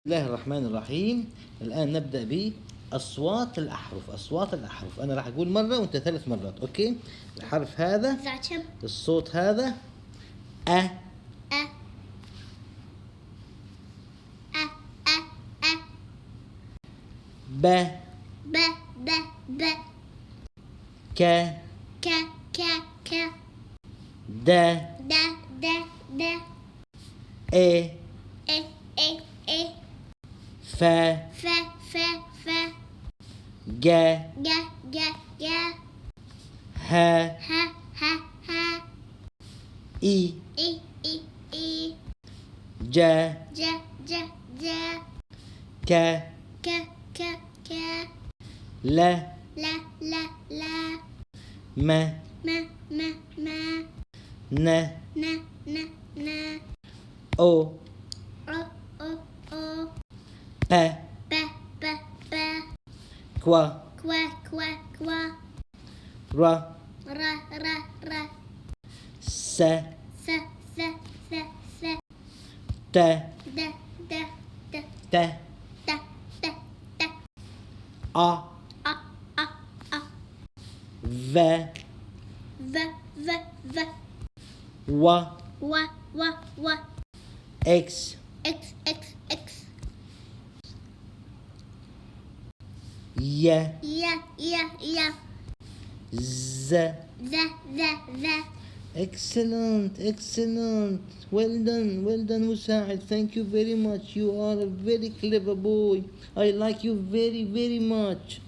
بسم الله الرحمن الرحيم. الآن نبدأ بأصوات الأحرف. أصوات الأحرف أنا راح أقول مرة وأنت 3 مرات. أوكي. الحرف هذا، الصوت هذا أ أ أ أ أ ب ب ب ب ك ك ك ك د د د د إ إ إ إ ف ف ف ف ج ج ج ج ه ه ه ه إي إ إ إ ج ج ج ج ك ك ك ك ل لا لا لا م ما ما ما ن ن ن ن أو أو أو أو ب ب ب ب كوا كوا كوا كوا ر ر ر ر س س س س س ت د د د ت ت ت ت أ أ أ أ ف ف ف ف و و و و إكس X X X ي يا يا يا ز ذ ذ ذ Excellent, excellent. Well done, مساعد. Thank you very much. You are a very clever boy. I like you very much.